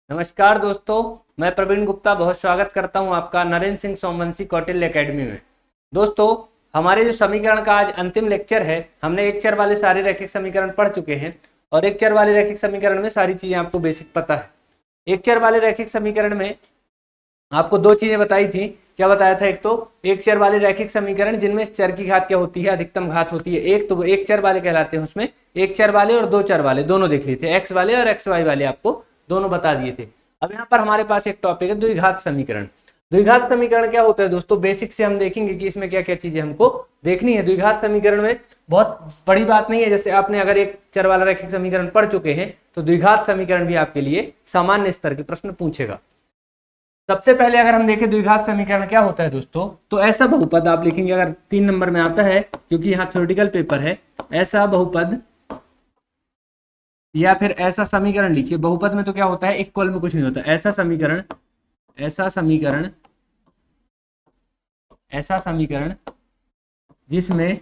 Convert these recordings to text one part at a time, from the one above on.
नमस्कार दोस्तों, मैं प्रवीण गुप्ता बहुत स्वागत करता हूं आपका नरेंद्र सिंह सोमवंशी कौटिल्य एकेडमी में। दोस्तों, हमारे जो समीकरण का आज अंतिम लेक्चर है, हमने एक चर वाले सारे रैखिक समीकरण पढ़ चुके हैं और एक चर वाले रैखिक समीकरण में सारी चीजें आपको बेसिक पता है। एक चर वाले रैखिक समीकरण में आपको दो चीजें बताई थी। क्या बताया था? एक तो एक चर वाले रैखिक समीकरण जिनमें चर की घात क्या होती है, अधिकतम घात होती है एक, तो वो एक चर वाले कहलाते हैं। उसमें एक चर वाले और दो चर वाले दोनों देख लिए थे, एक्स वाले और एक्स वाई वाले आपको दोनों बता दिए थे। अब यहाँ पर हमारे पास एक टॉपिक है द्विघात समीकरण। द्विघात समीकरण क्या होता है दोस्तों? बेसिक से हम देखेंगे कि इसमें क्या क्या चीजें हमको देखनी है। द्विघात समीकरण में बहुत बड़ी बात नहीं है, जैसे आपने अगर एक चर वाला रैखिक समीकरण पढ़ चुके हैं तो द्विघात समीकरण भी आपके लिए सामान्य स्तर के प्रश्न पूछेगा। सबसे पहले अगर हम देखें द्विघात समीकरण क्या होता है दोस्तों, तो ऐसा बहुपद आप लिखेंगे, अगर 3 नंबर में आता है क्योंकि यहाँ थ्योरेटिकल पेपर है। ऐसा बहुपद या फिर ऐसा समीकरण लिखिए। बहुपद में तो क्या होता है, इक्वल में कुछ नहीं होता। ऐसा समीकरण, ऐसा समीकरण, ऐसा समीकरण जिसमें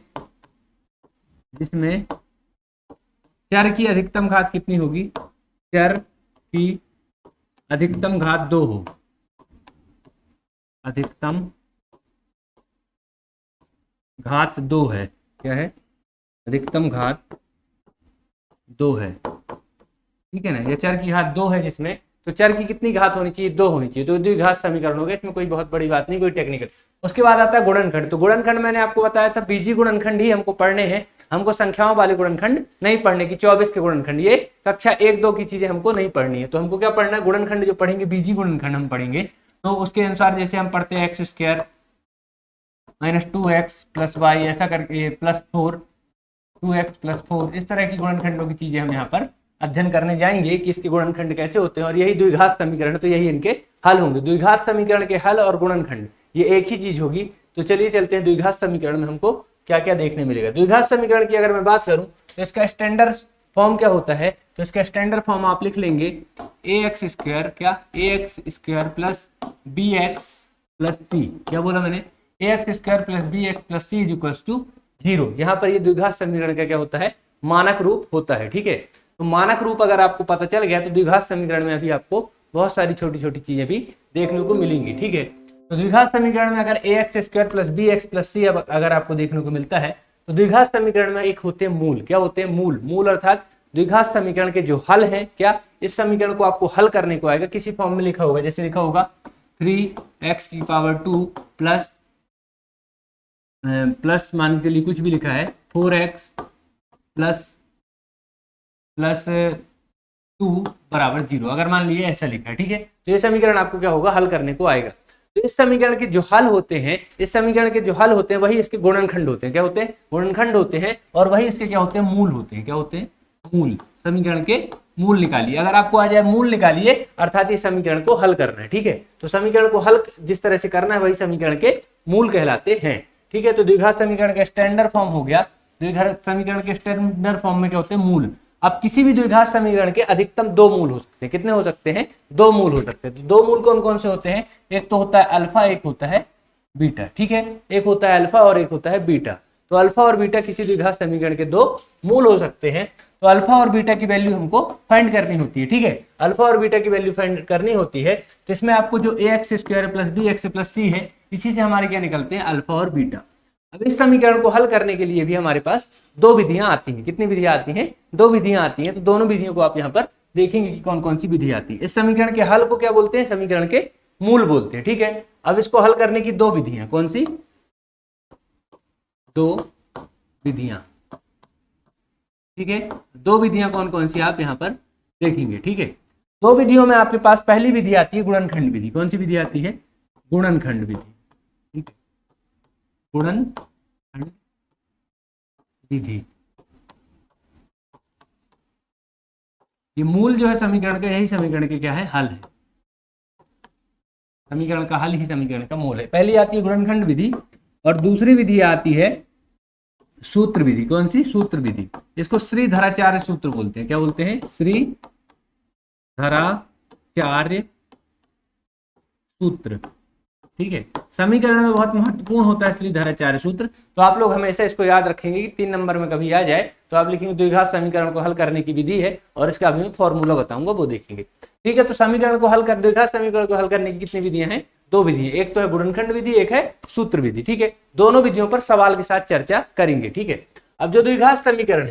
जिसमें चर की अधिकतम घात कितनी होगी? चर की अधिकतम घात 2 हो। अधिकतम घात 2 है। क्या है? अधिकतम घात 2 है, ठीक है ना। ये चर की घात 2 है जिसमें, तो चर की कितनी घात होनी चाहिए? 2 होनी चाहिए। तो द्विघात समीकरण हो गया, इसमें कोई बहुत बड़ी बात नहीं, कोई टेक्निकल। उसके बाद आता है गुणनखंड। तो गुणनखंड मैंने आपको बताया था बीजी गुणनखंड ही हमको पढ़ने हैं, हमको संख्याओं वाले गुणनखंड नहीं पढ़ने की। 24 के गुणनखंड, ये कक्षा 1-2 की चीजें हमको नहीं पढ़नी है। तो हमको क्या पढ़ना है? गुणनखंड जो पढ़ेंगे, बीजी गुणनखंड हम पढ़ेंगे। तो उसके अनुसार जैसे हम पढ़ते हैं x² - 2x + y, ऐसा करके +4, 2x + 4, इस तरह की गुणनखंडों की चीजें हम यहाँ पर अध्ययन करने जाएंगे कि इसके गुणनखंड कैसे होते हैं। और यही द्विघात समीकरण, तो यही इनके हल होंगे। द्विघात समीकरण के हल और गुणनखंड ये एक ही चीज होगी। तो चलिए चलते हैं द्विघात समीकरण में हमको क्या क्या देखने मिलेगा। द्विघात समीकरण की अगर मैं बात करूं तो इसका स्टैंडर्ड फॉर्म क्या होता है? तो इसका स्टैंडर्ड फॉर्म आप लिख लेंगे ax², क्या ax² + bx + c। क्या बोला मैंने? ax² + bx + c = 0। यहाँ पर ये द्विघात समीकरण का क्या होता है? मानक रूप होता है, ठीक है। तो मानक रूप अगर आपको पता चल गया तो द्विघात समीकरण में अभी आपको बहुत सारी छोटी छोटी चीजें भी देखने को मिलेंगी, ठीक है। तो द्विघात समीकरण में अगर ax² + bx + c अगर आपको देखने को मिलता है, तो द्विघात समीकरण में एक होते हैं मूल। क्या होते हैं? मूल। मूल अर्थात द्विघात समीकरण के जो हल हैं, क्या इस समीकरण को आपको हल करने को आएगा, किसी फॉर्म में लिखा होगा, जैसे लिखा होगा 3x² प्लस मान के लिए कुछ भी लिखा है 4x प्लस 2 = 0, अगर मान लीजिए ऐसा लिखा है, ठीक है। तो ये समीकरण आपको क्या होगा? हल करने को आएगा। तो इस समीकरण के जो हल होते हैं, इस समीकरण के जो हल होते हैं वही इसके गुणनखंड होते हैं। क्या होते हैं? गुणनखंड होते हैं। और वही इसके क्या होते हैं? मूल होते हैं। क्या होते हैं? मूल। समीकरण के मूल निकालिए। अगर आपको आ जाए मूल निकालिए, अर्थात इस समीकरण को हल करना है, ठीक है। तो समीकरण को हल जिस तरह से करना है वही समीकरण के मूल कहलाते हैं, ठीक है। तो द्विघात समीकरण का स्टैंडर्ड फॉर्म हो गया। द्विघात समीकरण के स्टैंडर्ड फॉर्म में क्या होते हैं? मूल। अब किसी भी द्विघात समीकरण के अधिकतम 2 मूल हो सकते हैं। कितने हो सकते हैं? 2 मूल हो सकते हैं। तो 2 मूल कौन कौन से होते हैं? एक तो होता है अल्फा, एक होता है बीटा, ठीक है। एक होता है अल्फा और एक होता है बीटा। तो अल्फा और बीटा किसी द्विघात समीकरण के 2 मूल हो सकते हैं। तो अल्फा और बीटा की वैल्यू हमको फाइंड करनी होती है, ठीक है। अल्फा और बीटा की वैल्यू फाइंड करनी होती है। तो इसमें आपको जो ax² + bx + c है, इसी से हमारे क्या निकलते हैं? अल्फा और बीटा। अब इस समीकरण को हल करने के लिए भी हमारे पास 2 विधियां आती हैं। कितनी विधियां आती हैं? 2 विधियां आती हैं। तो दोनों विधियों को आप यहाँ पर देखेंगे कि कौन कौन सी विधि आती है। इस समीकरण के हल को क्या बोलते हैं? समीकरण के मूल बोलते हैं, ठीक है। अब इसको हल करने की 2 विधियां, कौन सी? 2 विधियां, ठीक है। 2 विधियां कौन कौन सी आप यहाँ पर देखेंगे, ठीक है। 2 विधियों में आपके पास पहली विधि आती है गुणनखंड विधि। कौन सी विधि आती है? गुणनखंड विधि, ठीक है। गुणनखंड विधि, ये मूल जो है समीकरण का, यही समीकरण के क्या है? हल है। समीकरण का हल ही समीकरण का मूल है। पहली आती है गुणनखंड विधि और दूसरी विधि आती है सूत्र विधि। कौन सी? सूत्र विधि। इसको श्रीधराचार्य सूत्र बोलते हैं। क्या बोलते हैं? श्रीधराचार्य सूत्र। ठीक है, समीकरण में बहुत महत्वपूर्ण होता है श्रीधराचार्य सूत्र। तो आप लोग हमेशा इसको याद रखेंगे कि 3 नंबर में कभी आ जाए तो आप लिखेंगे द्विघात समीकरण को हल करने की विधि है, और इसका अभी मैं फॉर्मूला बताऊंगा, वो देखेंगे। ठीक है, तो समीकरण को हल कर द्विघात समीकरण को हल करने की कितनी विधियां हैं? 2 विधियां, एक तो है गुणनखंड विधि, एक है सूत्र विधि। ठीक है, दोनों विधियों पर सवाल के साथ चर्चा करेंगे। ठीक है, अब जो द्विघात समीकरण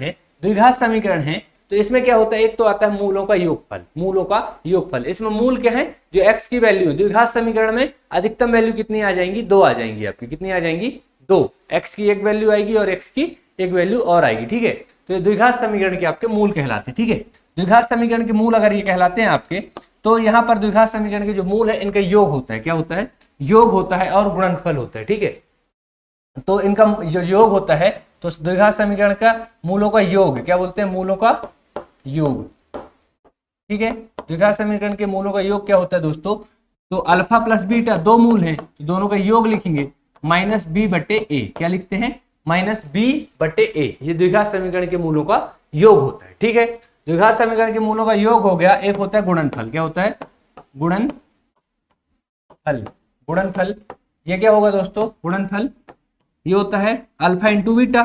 है तो इसमें क्या होता है, एक तो आता है मूलों का योगफल। इसमें मूल क्या है, जो x की वैल्यू है, द्विघात समीकरण में अधिकतम वैल्यू कितनी आ जाएंगी? 2 आ जाएंगी आपकी। कितनी आ जाएंगी? 2। x की एक वैल्यू आएगी और x की एक वैल्यू और आएगी। ठीक है, तो ये द्विघात समीकरण के आपके मूल कहलाते हैं। ठीक है, द्विघात समीकरण के मूल अगर ये कहलाते हैं आपके, तो यहाँ पर द्विघात समीकरण के जो मूल है इनका योग होता है। क्या होता है? योग होता है और गुणनफल होता है। ठीक है, तो इनका जो योग होता है, तो द्विघात समीकरण का मूलों का योग, क्या बोलते हैं? मूलों का योग। ठीक है, द्विघात समीकरण के मूलों का योग क्या होता है दोस्तों? तो अल्फा प्लस बीटा 2 मूल हैं, तो दोनों का योग लिखेंगे -b/a। क्या लिखते हैं? -b/a। ये द्विघात समीकरण के मूलों का योग होता है। ठीक है, द्विघात समीकरण के मूलों का योग हो गया। एक होता है गुणनफल। क्या होता है? गुणनफल। ये क्या होगा दोस्तों? गुणनफल ये होता है अल्फा इंटू बीटा।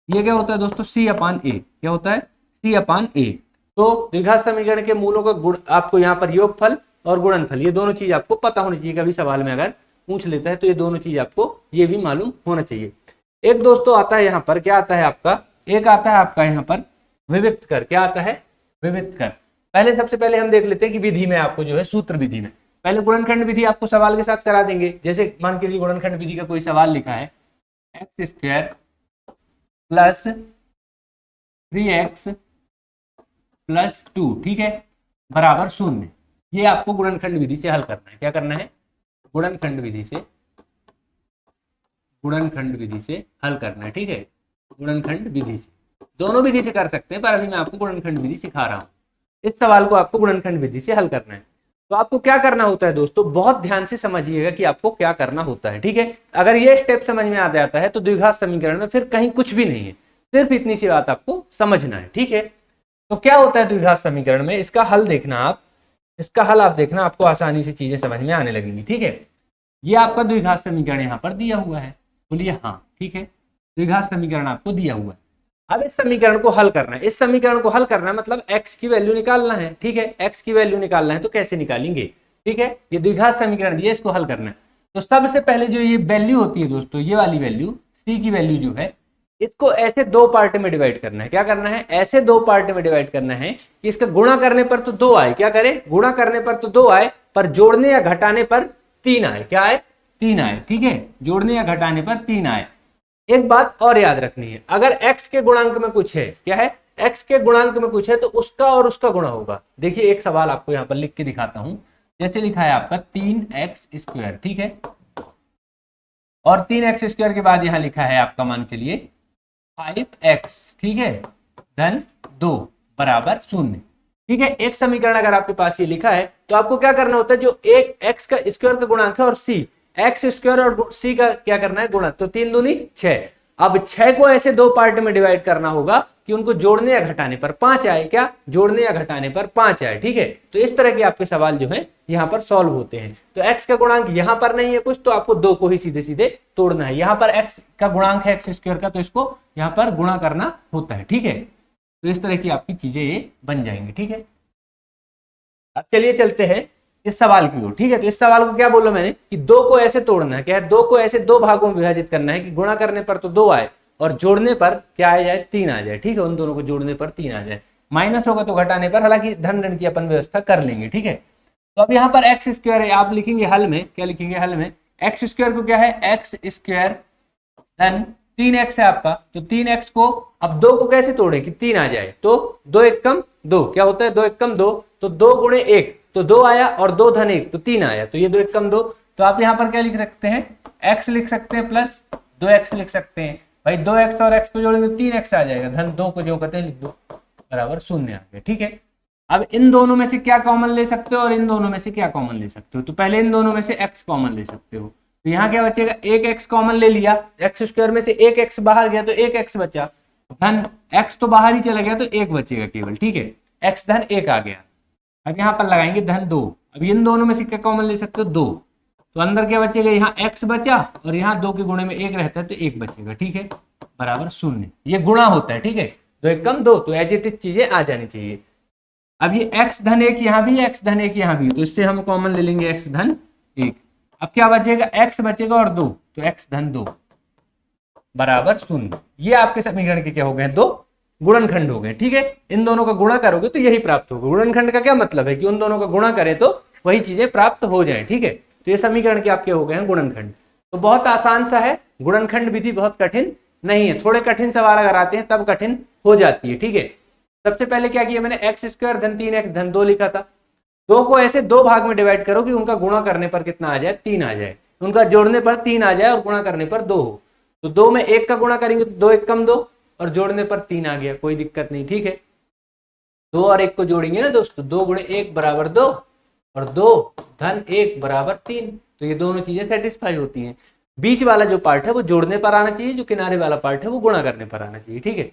ये क्या होता है दोस्तों? c/a। क्या होता है? c/a। तो द्विघात समीकरण के मूलों का गुण आपको यहाँ पर योगफल और गुणनफल, ये दोनों चीज आपको पता होनी चाहिए। कभी सवाल में अगर पूछ लेता है तो ये दोनों चीज आपको ये भी मालूम होना चाहिए। एक दोस्तों आता है यहाँ पर, क्या आता है आपका? एक आता है आपका यहाँ पर विविक्त कर। क्या आता है? विविक्त कर। पहले सबसे पहले हम देख लेते हैं कि विधि में आपको जो है, सूत्र विधि में पहले गुणनखंड विधि आपको सवाल के साथ करा देंगे। जैसे मान के लिए गुणनखंड विधि का कोई सवाल लिखा है, x² प्लस 3x प्लस 2, ठीक है, बराबर 0। ये आपको गुणनखंड विधि से हल करना है। क्या करना है? गुणनखंड विधि से हल करना है। ठीक है, गुणनखंड विधि से, दोनों विधि से कर सकते हैं, पर अभी मैं आपको गुणनखंड विधि सिखा रहा हूं। इस सवाल को आपको गुणनखंड विधि से हल करना है। तो आपको क्या करना होता है दोस्तों? बहुत ध्यान से समझिएगा कि आपको क्या करना होता है। ठीक है, अगर ये स्टेप समझ में आ जाता है तो द्विघात समीकरण में फिर कहीं कुछ भी नहीं है, सिर्फ इतनी सी बात आपको समझना है। ठीक है, तो क्या होता है द्विघात समीकरण में? इसका हल देखना आप, आपको आसानी से चीजें समझ में आने लगेंगी। ठीक है, ये आपका द्विघात समीकरण यहाँ पर दिया हुआ है, बोलिए हाँ। ठीक है, द्विघात समीकरण आपको दिया हुआ है। अब इस समीकरण को हल करना है। इस समीकरण को हल करना है मतलब x की वैल्यू निकालना है। ठीक है, x की वैल्यू निकालना है, तो कैसे निकालेंगे? ठीक है, ये द्विघात समीकरण दिया, इसको हल करना है। तो सबसे पहले जो ये वैल्यू होती है दोस्तों, ये वाली वैल्यू c की वैल्यू जो है, इसको ऐसे 2 पार्ट में डिवाइड करना है। क्या करना है? ऐसे 2 पार्ट में डिवाइड करना है कि इसका गुणा करने पर तो 2 आए। क्या करे? गुणा करने पर तो 2 आए, पर जोड़ने या घटाने पर 3 आए। क्या आए? 3 आए। ठीक है, जोड़ने या घटाने पर 3 आए। एक बात और याद रखनी है, अगर x के गुणांक में कुछ है, क्या है? x के गुणांक में कुछ है, तो उसका और उसका गुणा होगा। देखिए एक सवाल आपको यहाँ पर लिख के दिखाता हूं। जैसे लिखा है आपका 3x², ठीक है, और 3x² के बाद यहाँ लिखा है आपका, मान चलिए 5x, ठीक है, धन 2 बराबर 0। ठीक है, एक समीकरण अगर आपके पास ये लिखा है तो आपको क्या करना होता है? जो एक x का स्क्वायर का गुणांक है और c, x² और c का क्या करना है? गुणा। तो 3 दूनी 6। अब 6 को ऐसे 2 पार्ट में डिवाइड करना होगा कि उनको जोड़ने या घटाने पर 5 आए। क्या? जोड़ने या घटाने पर 5 आए। ठीक है, तो इस तरह के आपके सवाल जो है यहाँ पर सॉल्व होते हैं। तो x का गुणांक यहाँ पर नहीं है कुछ, तो आपको 2 को ही सीधे सीधे तोड़ना है। यहाँ पर x का गुणांक है x² का, तो इसको यहाँ पर गुणा करना होता है। ठीक है, तो इस तरह की आपकी चीजें ये बन जाएंगी। ठीक है, अब चलिए चलते हैं इस सवाल की ओर। ठीक है, तो इस सवाल को क्या बोला मैंने कि 2 को ऐसे तोड़ना है। क्या है? 2 को ऐसे 2 भागों में विभाजित करना है कि गुणा करने पर तो 2 आए और जोड़ने पर क्या आ जाए? 3 आ जाए। ठीक है, उन दोनों को जोड़ने पर 3 आ जाए। माइनस होगा तो घटाने पर, हालांकि धन ऋण की अपन व्यवस्था कर लेंगे। ठीक है, तो अब यहाँ पर x² है, आप लिखेंगे हल में, क्या लिखेंगे हल में? x² को क्या है? x² धन 3x है आपका, तो 3x को अब 2 को कैसे तोड़े कि 3 आ जाए? तो 2 एकम 2, क्या होता है? 2 एकम 2, तो 2 गुणे 1 तो 2 आया, और 2 धन 1 तो 3 आया, तो ये 2 एकम 2। तो आप यहाँ पर क्या लिख सकते हैं? x लिख सकते हैं प्लस 2x लिख सकते हैं। भाई 2x और x को जोड़ेंगे 3x आ जाएगा, धन 2 को जो करते हैं लिख दो, बराबर 0 आ गया। ठीक है, अब इन दोनों में से क्या कॉमन ले सकते हो और इन दोनों में से क्या कॉमन ले सकते हो? तो पहले इन दोनों में से x कॉमन ले सकते हो। तो यहाँ क्या बचेगा? एक x कॉमन ले लिया, x² में से एक x बाहर गया तो एक x बचा, धन x तो बाहर ही चला गया तो 1 बचेगा केवल। ठीक है, x धन 1 आ गया। अब यहाँ पर लगाएंगे धन 2। अब इन दोनों में से क्या कॉमन ले सकते हो? 2, तो अंदर क्या बचेगा, यहाँ x बचा और यहाँ 2 के गुणे में 1 रहता है तो 1 बचेगा, ठीक है, बराबर 0। ये गुणा होता है, ठीक है, 2 1 कम 2, तो एज इट इज चीजें आ जानी चाहिए। अब ये x धन 1 यहाँ भी, x धन 1 यहाँ भी, तो इससे हम कॉमन ले लेंगे x धन 1। अब क्या बचेगा, x बचेगा और 2, तो x धन 2 बराबर 0। ये आपके समीकरण के क्या हो गए, 2 गुणनखंड हो गए, ठीक है। इन दोनों का गुणा करोगे तो यही प्राप्त होगा। गुणनखंड का क्या मतलब है कि उन दोनों का गुणा करें तो वही चीजें प्राप्त हो जाए, ठीक है। तो ये समीकरण के आपके हो गए हैं गुणनखंड। तो बहुत आसान सा है, गुणनखंड विधि बहुत कठिन नहीं है। थोड़े कठिन सवाल अगर आते हैं तब कठिन हो जाती है, ठीक है। सबसे पहले क्या किया मैंने, एक्स स्क्वायर धन 3x धन 2 लिखा था। 2 को ऐसे 2 भाग में डिवाइड करो कि उनका गुणा करने पर कितना आ जाए, 3 आ जाए, उनका जोड़ने पर 3 आ जाए और गुणा करने पर 2 हो। तो 2 में 1 का गुणा करेंगे तो 2 1 कम 2 और जोड़ने पर 3 आ गया, कोई दिक्कत नहीं, ठीक है। 2 और 1 को जोड़ेंगे ना दोस्तों, 2 गुणे 1 बराबर 2 और 2 धन 1 बराबर 3, तो ये दोनों चीजें सेटिस्फाई होती हैं। बीच वाला जो पार्ट है वो जोड़ने पर आना चाहिए, जो किनारे वाला पार्ट है वो गुणा करने पर आना चाहिए, ठीक है।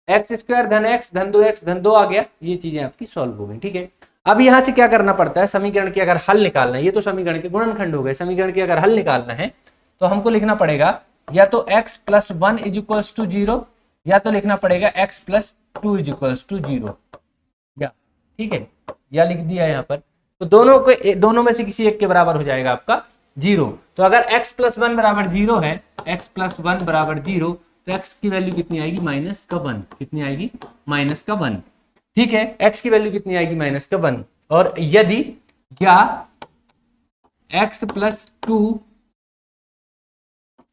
एक्स स्क्वायर धन x धन 2x धन 2 आ गया, ये चीजें आपकी सॉल्व हो गई, ठीक है। अब यहाँ से क्या करना पड़ता है, समीकरण के अगर हल निकालना है, ये तो समीकरण के गुणनखंड हो गए, समीकरण के अगर हल निकालना है तो हमको लिखना पड़ेगा या तो x + 1 = 0 या तो लिखना पड़ेगा x + 2 = 0, या ठीक है, या लिख दिया यहाँ पर। तो दोनों में से किसी एक के बराबर हो जाएगा आपका 0। तो अगर x + 1 बराबर 0 है, x + 1 बराबर 0, तो x की वैल्यू कितनी आएगी, -1। कितनी आएगी, -1, ठीक है। x की वैल्यू कितनी आएगी, -1। और यदि या x + 2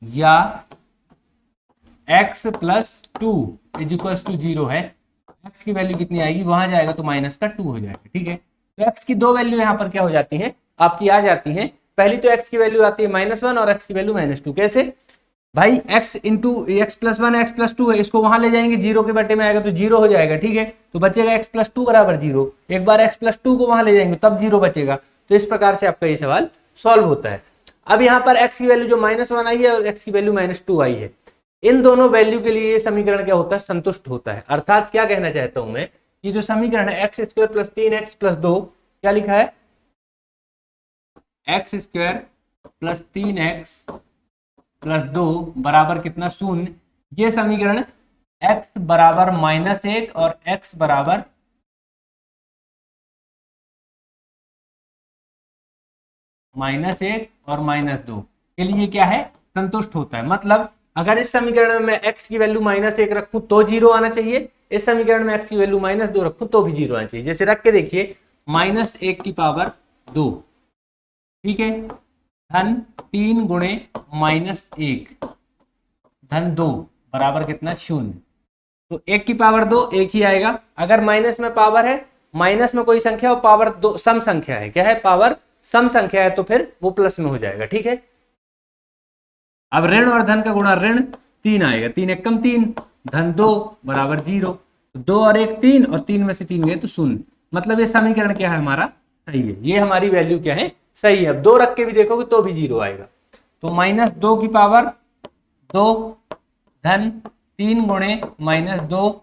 या x + 2 = 0 है, x की वैल्यू कितनी आएगी, वहां जाएगा तो -2 हो जाएगा, ठीक है। तो x की 2 वैल्यू यहाँ पर क्या हो जाती है, आपकी आ जाती है। पहली तो x की वैल्यू आती है -1 और x की वैल्यू -2। कैसे भाई, x इंटू x + 1 x + 2 है, इसको वहां ले जाएंगे, 0 के बटे में आएगा तो 0 हो जाएगा, ठीक है। तो बचेगा x + 2 बराबर 0। एक बार x + 2 को वहां ले जाएंगे तब 0 बचेगा। तो इस प्रकार से आपका ये सवाल सॉल्व होता है। अब यहाँ पर x की वैल्यू जो -1 आई है और x की वैल्यू -2 आई है, इन दोनों वैल्यू के लिए ये समीकरण क्या होता है, संतुष्ट होता है। अर्थात क्या कहना चाहता हूं मैं, ये जो समीकरण है x² + 3x + 2, क्या लिखा है, x² + 3x + 2 बराबर कितना, 0। ये समीकरण x बराबर -1 और x बराबर -1 और -2 के लिए क्या है, संतुष्ट होता है। मतलब अगर इस समीकरण में मैं x की वैल्यू -1 रखूं तो 0 आना चाहिए, इस समीकरण में x की वैल्यू -2 रखूं तो भी 0 आना चाहिए। जैसे रख के देखिए, -1⁻2, ठीक है, धन 3 गुणे -1 धन 2 बराबर कितना, 0। तो 1⁻2 1 ही आएगा। अगर माइनस में पावर है, माइनस में कोई संख्या और पावर 2 सम संख्या है, क्या है, पावर सम संख्या है, तो फिर वो प्लस में हो जाएगा, ठीक है। अब ऋण और धन का गुणा, ऋण 3 आएगा, 3 1 कम 3 धन 2 बराबर 0। 2 और 1 3 और 3 में से 3 गए तो 0। मतलब ये समीकरण क्या है हमारा, सही है। ये हमारी वैल्यू क्या है, सही है। अब 2 रख के भी देखोगे तो भी 0 आएगा। तो -2⁻2 धन 3 गुणे -2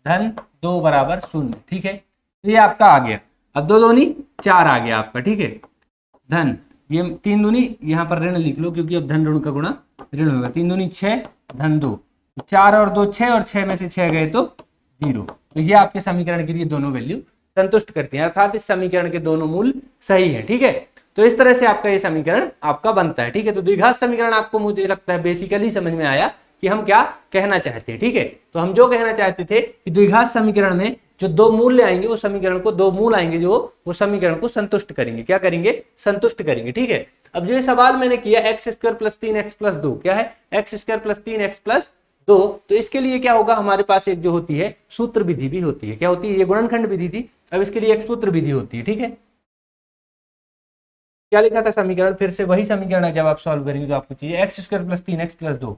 धन 2 बराबर 0, ठीक है। तो ये आपका आ गया। अब 2 दूनी 4 आ गया आपका, ठीक है। धन ये 3 दूनी, यहाँ पर ऋण लिख लो क्योंकि अब धन ऋण का गुणा ऋण होगा। 3 दूनी 6 धन 2, 4 और 2 6 और 6 में से 6 गए तो 0। तो ये आपके समीकरण के लिए दोनों वैल्यू संतुष्ट करती हैं, अर्थात इस समीकरण के दोनों मूल सही है, ठीक है। तो इस तरह से आपका ये समीकरण आपका बनता है, ठीक है। तो द्विघात समीकरण आपको मुझे लगता है बेसिकली समझ में आया कि हम क्या कहना चाहते हैं, ठीक है। तो हम जो कहना चाहते थे कि द्विघात समीकरण में जो 2 मूल्य आएंगे, वो समीकरण को 2 मूल आएंगे जो वो समीकरण को संतुष्ट करेंगे, क्या करेंगे, संतुष्ट करेंगे, ठीक है। अब जो ये सवाल मैंने किया x² + 3x + 2, क्या है, x² + 3x + 2, तो इसके लिए क्या होगा, हमारे पास एक जो होती है सूत्र विधि भी होती है। क्या होती है, ये गुणनखंड विधि थी, अब इसके लिए एक सूत्र विधि होती है, ठीक है। क्या लिखा था समीकरण, फिर से वही समीकरण है, जब आप सॉल्व करेंगे तो आपको चाहिए x² + 3x + 2,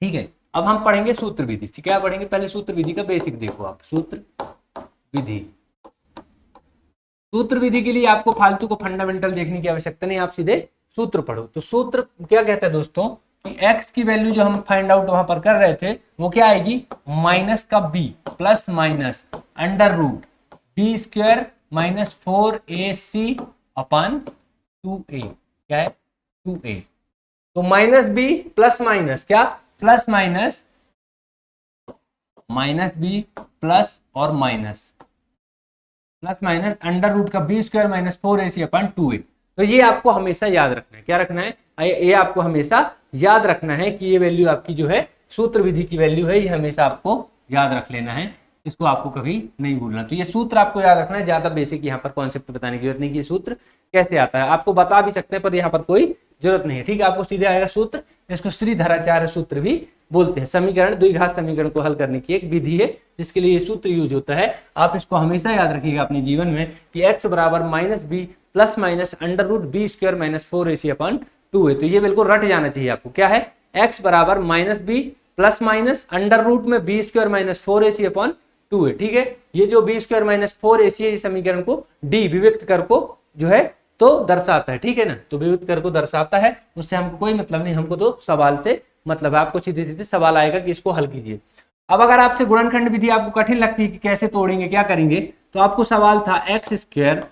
ठीक है। अब हम पढ़ेंगे सूत्र विधि। क्या पढ़ेंगे, पहले सूत्र विधि का बेसिक देखो आप। सूत्र विधि, सूत्र विधि के लिए आपको फालतू को फंडामेंटल देखने की आवश्यकता नहीं, आप सीधे सूत्र पढ़ो। तो सूत्र क्या कहता है दोस्तों कि x की वैल्यू जो हम फाइंड आउट वहां पर कर रहे थे वो क्या आएगी, -b plus minus √b² - 4ac/2a, क्या है 2a। तो माइनस बी प्लस माइनस क्या प्लस माइनस बी प्लस और माइनस अंडर रूट का B square minus 4ac upon 2a। तो ये आपको हमेशा याद रखना है, क्या रखना है, ये आपको हमेशा याद रखना है कि ये वैल्यू आपकी जो है सूत्र विधि की वैल्यू है, ये हमेशा आपको याद रख लेना है, इसको आपको कभी नहीं भूलना। तो ये सूत्र आपको याद रखना है, ज्यादा बेसिक यहाँ पर कॉन्सेप्ट बताने की जरूरत नहीं कि ये सूत्र कैसे आता है, आपको बता भी सकते हैं पर यहाँ पर कोई जरूरत नहीं है, ठीक है। आपको सीधे आएगा सूत्र, इसको श्रीधराचार्य सूत्र भी बोलते हैं। समीकरण द्विघात समीकरण को हल करने की एक विधि है जिसके लिए ये सूत्र यूज होता है। आप इसको हमेशा याद रखिएगा अपने जीवन में कि x बराबर minus B plus minus under root B square minus 4ac upon 2 है। तो ये बिल्कुल रट जाना चाहिए आपको, क्या है x बराबर minus B plus minus under root में B square minus 4ac upon 2 है, ठीक है। ये जो बी स्क्वायर माइनस 4ac है, इस समीकरण को डी विविक्त कर को जो है तो दर्शाता है, ठीक है ना। तो विविक्त कर को दर्शाता है, उससे हमको कोई मतलब नहीं, हमको तो सवाल से मतलब है। आपको सीधे सीधे सवाल आएगा कि इसको हल कीजिए। अब अगर आपसे गुणनखंड विधि आपको कठिन लगती है कि कैसे तोड़ेंगे क्या करेंगे, तो आपको सवाल था एक्स स्क्वायर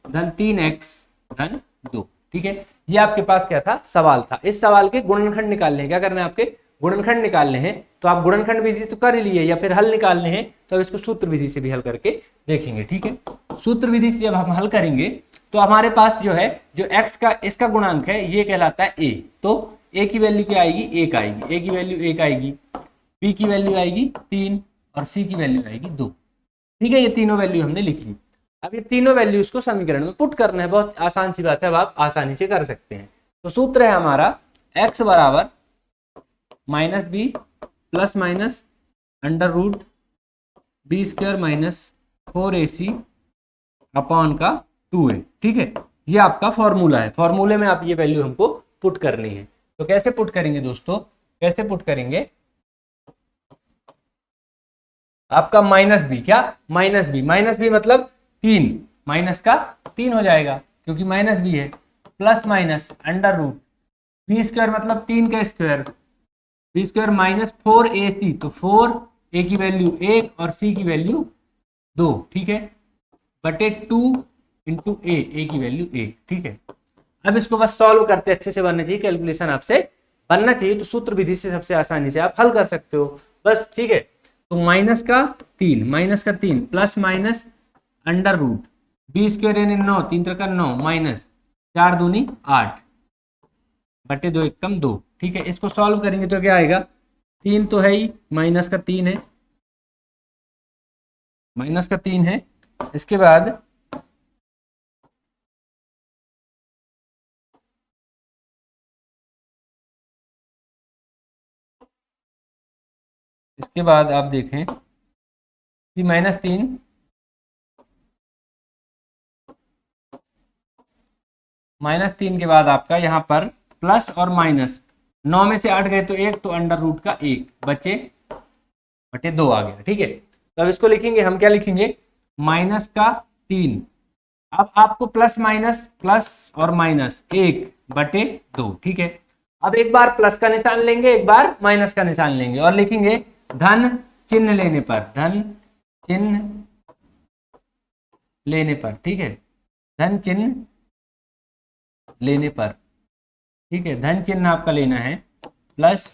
धन 3x धन 2, ठीक है। ये आपके पास क्या था सवाल था, इस सवाल के गुणनखंड निकालने हैं। क्या करना है आपके गुणनखंड निकालने हैं, तो आप गुणनखंड विधि तो कर ही लिए, या फिर हल निकालने हैं तो इसको सूत्र विधि से भी हल करके देखेंगे, ठीक है। सूत्र विधि से जब हम हल करेंगे तो हमारे पास जो है जो x का इसका गुणांक है ये कहलाता है a। तो a की वैल्यू क्या आएगी 1 आएगी, a की वैल्यू 1 आएगी, b की वैल्यू आएगी 3 और c की वैल्यू आएगी 2, ठीक है। ये तीनों वैल्यू हमने लिख ली। अब ये तीनों वैल्यूज को समीकरण में पुट करना है, बहुत आसान सी बात है, अब आप आसानी से कर सकते हैं। तो सूत्र है हमारा x बराबर minus B plus minus under root B square minus 4ac upon का 2a, ठीक है। ये आपका फॉर्मूला है, फॉर्मूले में आप ये वैल्यू हमको पुट करनी है। तो कैसे पुट करेंगे दोस्तों, कैसे पुट करेंगे, आपका माइनस बी क्या माइनस बी मतलब 3, माइनस का 3 हो जाएगा क्योंकि माइनस बी है, plus minus under root B square मतलब 3 का square, B square minus 4ac, तो 4a की वैल्यू 1 और c की वैल्यू 2, ठीक है, बटे 2 इंटू ए की वैल्यू 1, ठीक है। अब इसको बस सॉल्व करते अच्छे से बनना चाहिए, कैलकुलेशन आपसे बनना चाहिए, तो सूत्र विधि से सबसे आसानी से आप हल कर सकते हो बस, ठीक है। तो माइनस का 3 plus minus under root B square यानी 9, 3 त्रिका 9 माइनस 4 दूनी 8 बटे 2 एकम 2, ठीक है। इसको सॉल्व करेंगे तो क्या आएगा, 3 तो है ही, माइनस का 3 है, माइनस का 3 है। इसके बाद आप देखें कि -3 -3 के बाद आपका यहाँ पर प्लस और माइनस 9 में से 8 गए तो 1, तो अंडर रूट का 1 बचे बटे 2 आ गया, ठीक है। तो अब इसको लिखेंगे हम, क्या लिखेंगे माइनस का 3, अब आपको प्लस और माइनस 1 बटे 2, ठीक है। अब एक बार प्लस का निशान लेंगे, एक बार माइनस का निशान लेंगे और लिखेंगे धन चिन्ह लेने पर, धन चिन्ह लेने पर, ठीक है, धन चिन्ह लेने पर, ठीक है। धन चिन्ह आपका लेना है, प्लस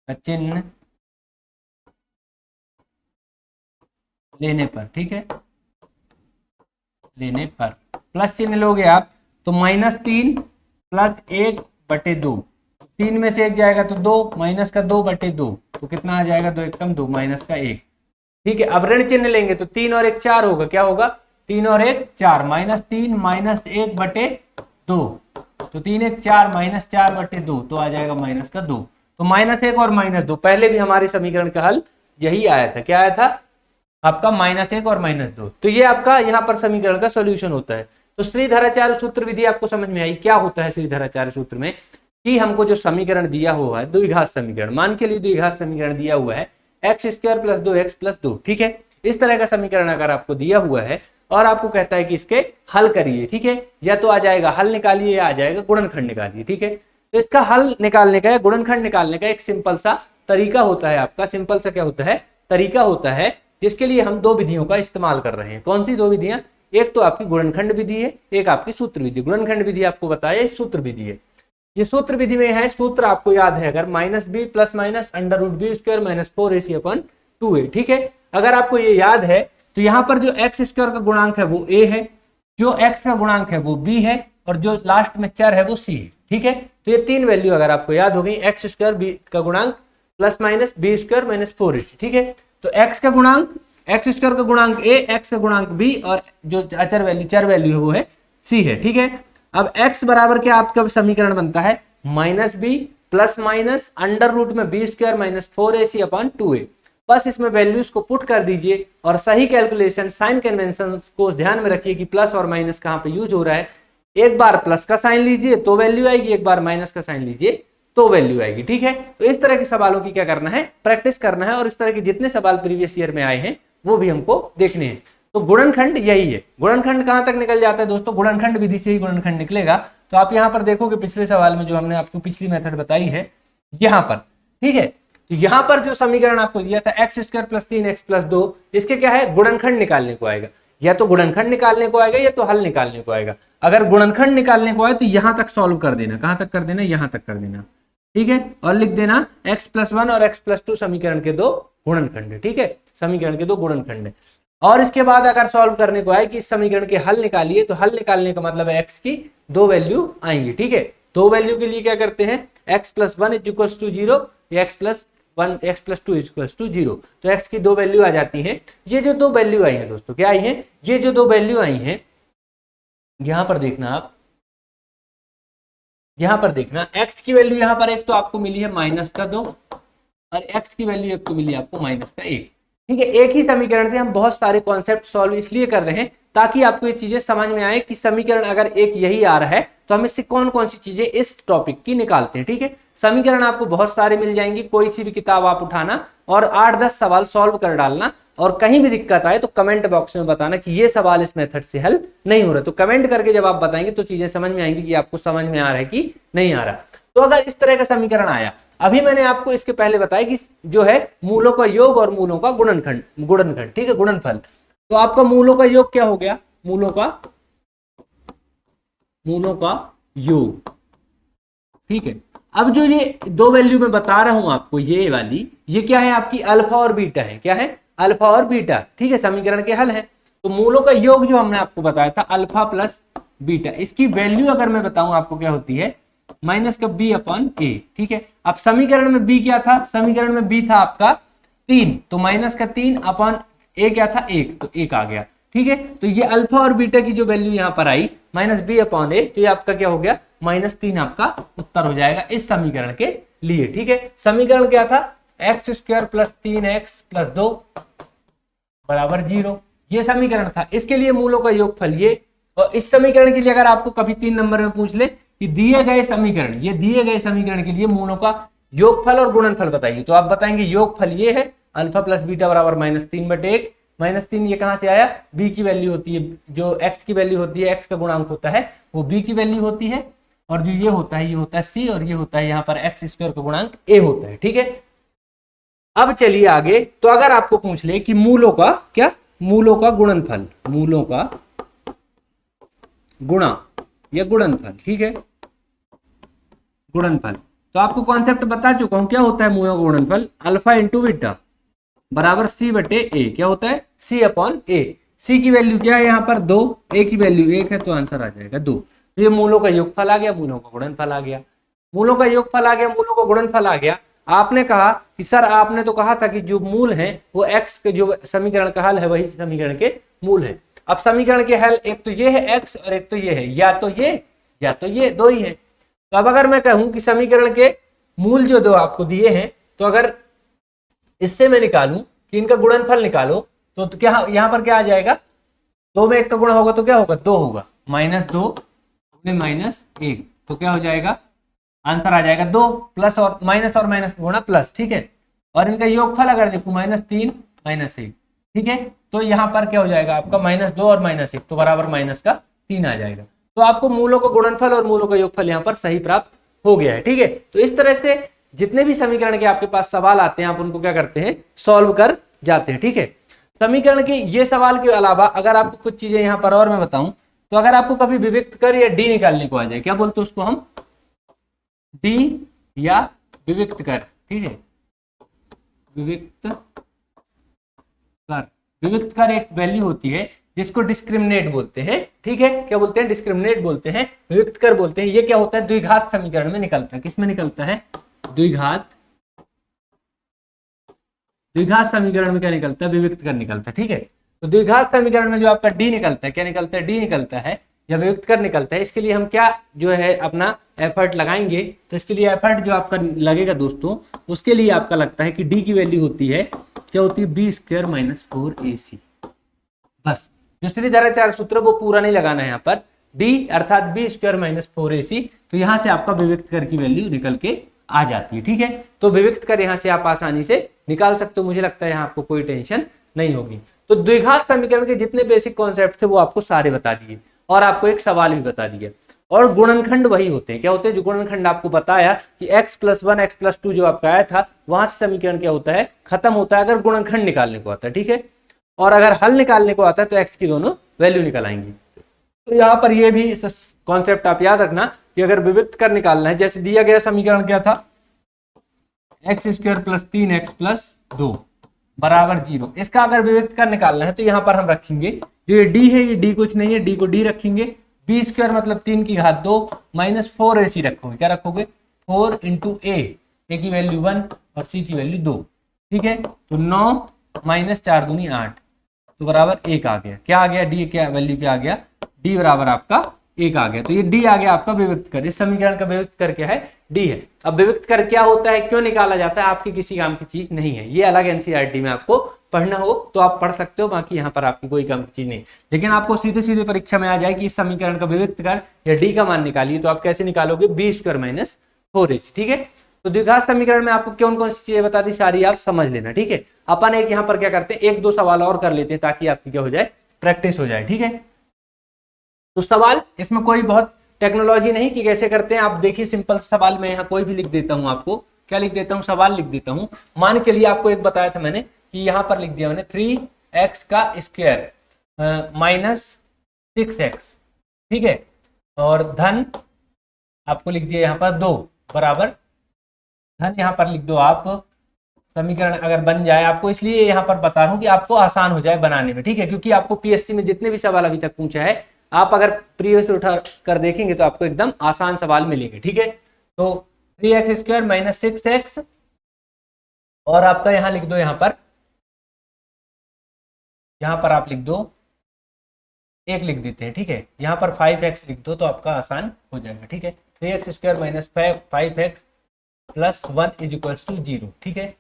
का चिन्ह लेने पर, ठीक है, लेने पर प्लस चिन्ह लोगे आप तो -3 प्लस 1 बटे 2, 3 में से 1 जाएगा तो 2, माइनस का 2 बटे 2, तो कितना आ जाएगा 2 एकम 2 माइनस का 1, ठीक है। अब ऋण चिन्ह लेंगे तो 3 और 1 4 होगा, क्या होगा 3 और 1 4, -3 माइनस 1 बटे 2, तो 3 1 4 माइनस 4 बटे 2, तो आ जाएगा माइनस का 2। तो -1 और -2 पहले भी हमारे समीकरण का हल यही आया था, क्या आया था आपका -1 और -2। तो ये आपका यहाँ पर समीकरण का सॉल्यूशन होता है। तो श्रीधराचार्य सूत्र विधि आपको समझ में आई, क्या होता है श्रीधराचार्य सूत्र में कि हमको जो समीकरण दिया हुआ है द्विघात समीकरण, मान के लिए द्विघात समीकरण दिया हुआ है x square plus 2x plus 2, ठीक है। इस तरह का समीकरण अगर आपको दिया हुआ है और आपको कहता है कि इसके हल करिए, ठीक है, या तो आ जाएगा हल निकालिए या आ जाएगा गुणनखंड निकालिए, ठीक है। तो इसका हल निकालने का या गुणनखंड निकालने का एक सिंपल सा तरीका होता है आपका, सिंपल सा क्या होता है तरीका होता है, जिसके लिए हम 2 विधियों का इस्तेमाल कर रहे हैं। कौन सी 2 विधियां, एक तो आपकी गुणनखंड विधि है, एक आपकी सूत्र विधि। गुणनखंड विधि आपको बताया, इस सूत्र विधि है। ये सूत्र विधि में है, सूत्र आपको याद है अगर minus B plus minus under root B square minus 4ac upon 2a, ठीक है। अगर आपको ये याद है तो यहाँ पर जो एक्स स्क्वायर का गुणांक है वो a है, जो x का गुणांक है वो b है, और जो लास्ट में चर है वो c है, ठीक है। तो ये तीन वैल्यू अगर आपको याद हो गई, एक्स स्क्वायर बी का गुणांक plus minus B square minus 4ac, ठीक है। तो x का गुणांक, एक्स स्क्वायर का गुणांक a, x का गुणांक b, और जो अचर वैल्यू चर वैल्यू है वो है c है, ठीक है। अब x बराबर क्या आपका समीकरण बनता है, minus B plus minus under root में B square minus 4ac upon 2a। बस इसमें वैल्यूज को पुट कर दीजिए और सही कैलकुलेशन साइन कन्वेंशन को ध्यान में रखिए कि प्लस और माइनस कहां पे यूज हो रहा है। एक बार प्लस का साइन लीजिए तो वैल्यू आएगी, एक बार माइनस का साइन लीजिए तो वैल्यू आएगी, ठीक है। तो इस तरह के सवालों की क्या करना है, प्रैक्टिस करना है, और इस तरह के जितने सवाल प्रीवियस ईयर में आए हैं वो भी हमको देखने हैं। तो गुणनखंड यही है। गुणनखंड कहां तक निकल जाता है दोस्तों, गुणनखंड विधि से ही गुणनखंड निकलेगा। तो आप यहां पर देखोगे पिछले सवाल में जो हमने आपको पिछली मेथड बताई है यहां पर, ठीक है। तो यहां पर जो समीकरण आपको दिया था x square plus 3x plus 2, इसके क्या है, गुणनखंड निकालने को आएगा। या तो गुणनखंड निकालने को आएगा या तो हल निकालने को आएगा। अगर गुणनखंड निकालने को आए तो यहां तक सॉल्व कर देना, कहां तक कर देना, यहां तक कर देना, ठीक है। और लिख देना x प्लस 1 और x प्लस 2 समीकरण के दो गुणनखंड है, ठीक है। समीकरण के दो गुणनखंड है। और इसके बाद अगर सॉल्व करने को आए कि इस समीकरण के हल निकालिए, तो हल निकालने का मतलब है x की दो वैल्यू आएंगी, ठीक है। दो वैल्यू के लिए क्या करते हैं, x plus 1 is equal to 0 या x plus 1 x plus 2 is equal to 0। तो x की दो वैल्यू आ जाती हैं। ये जो दो वैल्यू आई हैं दोस्तों, क्या आई हैं, ये जो दो वैल्यू आई हैं, यहां पर देखना आप, यहां पर देखना x की वैल्यू यहां पर एक तो आपको मिली है माइनस का 2 और x की वैल्यू एक तो मिली आपको माइनस का 1, ठीक है। एक ही समीकरण से हम बहुत सारे कॉन्सेप्ट सॉल्व इसलिए कर रहे हैं ताकि आपको ये चीजें समझ में आए कि समीकरण अगर एक यही आ रहा है तो हम इससे कौन कौन सी चीजें इस टॉपिक की निकालते हैं, ठीक है। समीकरण आपको बहुत सारे मिल जाएंगे, कोई सी भी किताब आप उठाना और 8-10 सवाल सॉल्व कर डालना, और कहीं भी दिक्कत आए तो कमेंट बॉक्स में बताना कि ये सवाल इस मेथड से हल नहीं हो रहा। तो कमेंट करके जब आप बताएंगे तो चीजें समझ में आएंगी कि आपको समझ में आ रहा है कि नहीं आ रहा। तो अगर इस तरह का समीकरण आया, अभी मैंने आपको इसके पहले बताया कि जो है मूलों का योग और मूलों का गुणनखंड, ठीक है, गुणनफल। तो आपका मूलों का योग क्या हो गया, मूलों का योग, ठीक है। अब जो ये दो वैल्यू मैं बता रहा हूं आपको, ये वाली, ये क्या है आपकी अल्फा और बीटा है, क्या है, अल्फा और बीटा, ठीक है, समीकरण के हल है। तो मूलों का योग जो हमने आपको बताया था अल्फा प्लस बीटा, इसकी वैल्यू अगर मैं बताऊं आपको क्या होती है, माइनस का b अपॉन a, ठीक है। अब समीकरण में b क्या था, समीकरण में b था आपका 3, तो माइनस का 3 अपॉन a क्या था 1, तो 1 आ गया, ठीक है। तो ये अल्फा और बीटा की जो वैल्यू यहाँ पर आई माइनस b अपॉन a, तो ये आपका क्या हो गया, -3 आपका उत्तर हो जाएगा इस समीकरण के लिए, ठीक है। समीकरण क्या था, x square plus 3x plus 2 बराबर 0, ये समीकरण था। इसके लिए मूलों का योगफल ये, और इस समीकरण के लिए अगर आपको कभी 3 नंबर में पूछ ले कि दिए गए समीकरण, ये दिए गए समीकरण के लिए मूलों का योगफल और गुणनफल बताइए, तो आप बताएंगे योगफल ये है अल्फा प्लस बीटा बराबर -3/1, -3 ये कहां से आया, b की वैल्यू होती है, जो x की वैल्यू होती है, x का गुणांक होता है वो b की वैल्यू होती है, और जो ये होता है c, और ये होता है यहाँ पर x स्क्वायर का गुणांक a होता है, ठीक है। अब चलिए आगे। तो अगर आपको पूछ ले कि मूलों का क्या, मूलों का गुणनफल, मूलों का गुणा या गुणनफल, ठीक है, गुणनफल, तो आपको कॉन्सेप्ट बता चुका हूं क्या होता है मूलों का गुणनफल, अल्फा इंटू बीटा बराबर c/a, क्या होता है, c अपॉन a। c की वैल्यू क्या है यहाँ पर 2, a की वैल्यू 1 है, तो आंसर आ जाएगा 2। तो ये मूलों का योगफल आ गया, मूलों का गुणनफल आ गया, मूलों का योगफल आ गया, मूलों का गुणनफल आ गया। आपने कहा कि सर आपने तो कहा था कि जो मूल है वो x के जो समीकरण का हल है वही समीकरण के मूल है। अब समीकरण के हल एक तो ये है x और एक तो ये है, या तो ये दो ही है। तो अब अगर मैं कहूं कि समीकरण के मूल जो दो आपको दिए हैं, तो अगर इससे मैं निकालूं कि इनका गुणनफल निकालो, तो क्या यहाँ पर क्या आ जाएगा, 2 में 1 का गुणा होगा तो क्या होगा, 2 होगा, -2 -1, तो क्या हो जाएगा, आंसर आ जाएगा 2, प्लस और माइनस गुणा प्लस, ठीक है। और इनका योगफल अगर देखो -3 -1, ठीक है, तो यहाँ पर क्या हो जाएगा आपका -2 और -1, तो बराबर -3 आ जाएगा। तो आपको मूलों का गुणनफल और मूलों का योगफल यहाँ पर सही प्राप्त हो गया है, ठीक है। तो इस तरह से जितने भी समीकरण के आपके पास सवाल आते हैं आप उनको क्या करते हैं, सॉल्व कर जाते हैं, ठीक है। समीकरण के ये सवाल के अलावा अगर आपको कुछ चीजें यहाँ पर और मैं बताऊं, तो अगर आपको कभी विविक्त कर या डी निकालने को आ जाए, क्या बोलते हैं उसको हम, डी या विविक्त कर, ठीक है, विविक्त कर। विविक्त कर एक वैल्यू होती है जिसको डिस्क्रिमिनेट बोलते हैं, ठीक है, क्या बोलते हैं, डिस्क्रिमिनेट बोलते हैं, विविक्त कर बोलते हैं। ये क्या होता है, द्विघात समीकरण में निकलता है। किस में निकलता है, द्विघात समीकरण में क्या निकलता है, विविक्त कर निकलता है, ठीक है। तो द्विघात समीकरण में जो आपका डी निकलता है, क्या निकलता है, डी निकलता है या विविक्त कर निकलता है। इसके लिए हम क्या जो है अपना एफर्ट लगाएंगे, तो इसके लिए एफर्ट जो आपका लगेगा दोस्तों, उसके लिए आपका लगता है कि डी की वैल्यू होती है, क्या होती है, बी स्क्वायर माइनस 4ac। बस जो श्रीधराचार्य सूत्र वो पूरा नहीं लगाना है यहाँ पर, डी अर्थात बी स्क्वायर माइनस 4ac, तो यहाँ से आपका विविक्त कर की वैल्यू निकल के आ जाती है, ठीक है। तो विविक्त कर यहाँ से आप आसानी से निकाल सकते हो, मुझे लगता है यहाँ आपको कोई टेंशन नहीं होगी। तो द्विघात समीकरण के जितने बेसिक कॉन्सेप्ट थे वो आपको सारे बता दिए और आपको एक सवाल भी बता दिया। और गुणनखंड वही होते हैं, क्या होते हैं, जो गुणनखंड आपको बताया कि x+1 x+2 जो आपका आया था, वहां से समीकरण क्या होता है, खत्म होता है अगर गुणनखंड निकालने को आता है, ठीक है। और अगर हल निकालने को आता है तो x की दोनों वैल्यू निकल आएंगी। तो यहाँ पर ये भी कॉन्सेप्ट आप याद रखना कि अगर विविक्त कर निकालना है, जैसे दिया गया समीकरण क्या था, x² + 3x+2 बराबर 0, इसका अगर विविक्त कर निकालना है तो यहाँ पर हम रखेंगे जो ये d है, ये d कुछ नहीं है, d को d रखेंगे, b² मतलब 3 की घात 2 माइनस 4ac रखोगे, क्या रखोगे, 4 × a की वैल्यू 1 और c की वैल्यू 2, ठीक है। तो 9 माइनस 4 दूनी 8, तो बराबर 1 आ गया। क्या आ गया, डी क्या वैल्यू क्या आ गया, डी बराबर आपका 1 आ गया। तो ये डी आ गया आपका विविक्त कर। इस समीकरण का विविक्त कर क्या है, डी है। अब विविक्त कर क्या होता है, क्यों निकाला जाता है, आपकी किसी काम की चीज नहीं है, ये अलग एनसीईआरटी में आपको पढ़ना हो तो आप पढ़ सकते हो, बाकी यहाँ पर आपकी कोई काम की चीज नहीं। लेकिन आपको सीधे सीधे परीक्षा में आ जाए कि इस समीकरण का विविक्त कर या डी का मान निकालिए, तो आप कैसे निकालोगे, b² माइनस 4ac, ठीक है। तो द्विघात समीकरण में आपको कौन कौन सी चीजें बता दी, सारी आप समझ लेना, ठीक है। अपन एक यहाँ पर क्या करते हैं, एक दो सवाल और कर लेते हैं ताकि आपकी क्या हो जाए, प्रैक्टिस हो जाए, ठीक है। तो सवाल इसमें कोई बहुत टेक्नोलॉजी नहीं कि कैसे करते हैं, आप देखिए सिंपल सवाल में यहाँ कोई भी लिख देता हूँ, आपको क्या लिख देता हूँ, सवाल लिख देता हूँ। मान चलिए आपको एक बताया था मैंने कि यहाँ पर लिख दिया मैंने 3x² माइनस 6x, ठीक है, और धन आपको लिख दिया यहाँ पर 2 बराबर, धन यहाँ पर लिख दो आप, समीकरण अगर बन जाए आपको, इसलिए यहाँ पर बता रहा हूँ कि आपको आसान हो जाए बनाने में, ठीक है। क्योंकि आपको पीएससी में जितने भी सवाल अभी तक पूछा है, आप अगर प्रीवियस उठा कर देखेंगे तो आपको एकदम आसान सवाल मिलेंगे, ठीक है। तो 3x² माइनस 6x और आपका यहाँ लिख दो, यहाँ पर आप लिख दो, एक लिख देते हैं, ठीक है। यहाँ पर 5x लिख दो तो आपका आसान हो जाएगा, ठीक है। 3x² माइनस 5x + 1 = 0, ठीक है,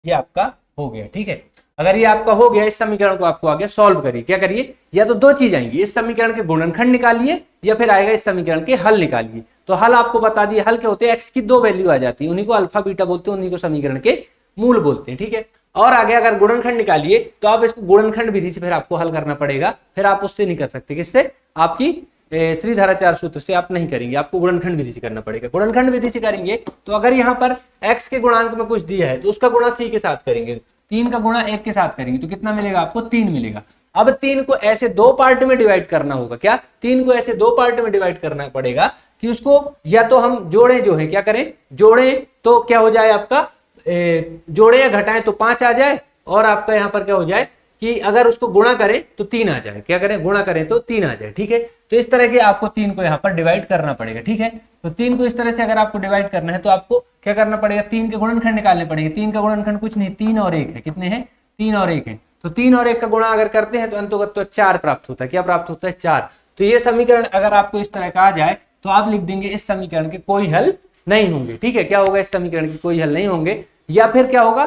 ये आपका हो गया, ठीक है। अगर ये आपका हो गया, इस समीकरण को आपको आगे सॉल्व करिए, क्या करिए, या तो दो चीज आएंगी, इस समीकरण के गुणनखंड निकालिए या फिर आएगा इस समीकरण के हल निकालिए। तो हल आपको बता दिए, हल क्या होते हैं, x की 2 वैल्यू आ जाती है, उन्हीं को अल्फा बीटा बोलते हैं, उन्हीं को समीकरण के मूल बोलते हैं, ठीक है। और आगे अगर गुणनखंड निकालिए तो आप इसको गुणनखंड विधि से फिर आपको हल करना पड़ेगा, फिर आप उससे नहीं कर सकते, किससे, आपकी श्रीधराचार्य सूत्र से आप नहीं करेंगे, आपको गुणनखंड विधि से करना पड़ेगा। गुणनखंड विधि से करेंगे तो अगर यहाँ पर x के गुणांक में कुछ दिया है तो उसका गुणा c के साथ करेंगे, 3 का गुणा 1 के साथ करेंगे तो कितना मिलेगा आपको, 3 मिलेगा। अब 3 को ऐसे दो पार्ट में डिवाइड करना होगा, क्या, 3 को ऐसे दो पार्ट में डिवाइड करना पड़ेगा कि उसको या तो हम जोड़े, जो है क्या करें, जोड़े तो क्या हो जाए आपका, जोड़े या घटाएं तो 5 आ जाए, और आपका यहाँ पर क्या हो जाए कि अगर उसको गुणा करें तो 3 आ जाए, क्या करें, गुणा करें तो 3 आ जाए, ठीक है। तो इस तरह के आपको 3 को यहाँ पर डिवाइड करना पड़ेगा, ठीक है। तो 3 को इस तरह से अगर आपको डिवाइड करना है तो आपको क्या करना पड़ेगा, 3 के गुणनखंड निकालने पड़ेंगे। 3 का गुणनखंड कुछ नहीं, 3 और 1 है, कितने हैं, 3 और 1 है। तो 3 और 1 का गुणा अगर करते हैं तो अंतोगत तो 4 प्राप्त होता है, क्या प्राप्त होता है, 4। तो ये समीकरण अगर आपको इस तरह का आ जाए तो आप लिख देंगे इस समीकरण के कोई हल नहीं होंगे, ठीक है। क्या होगा, इस समीकरण के कोई हल नहीं होंगे, या फिर क्या होगा,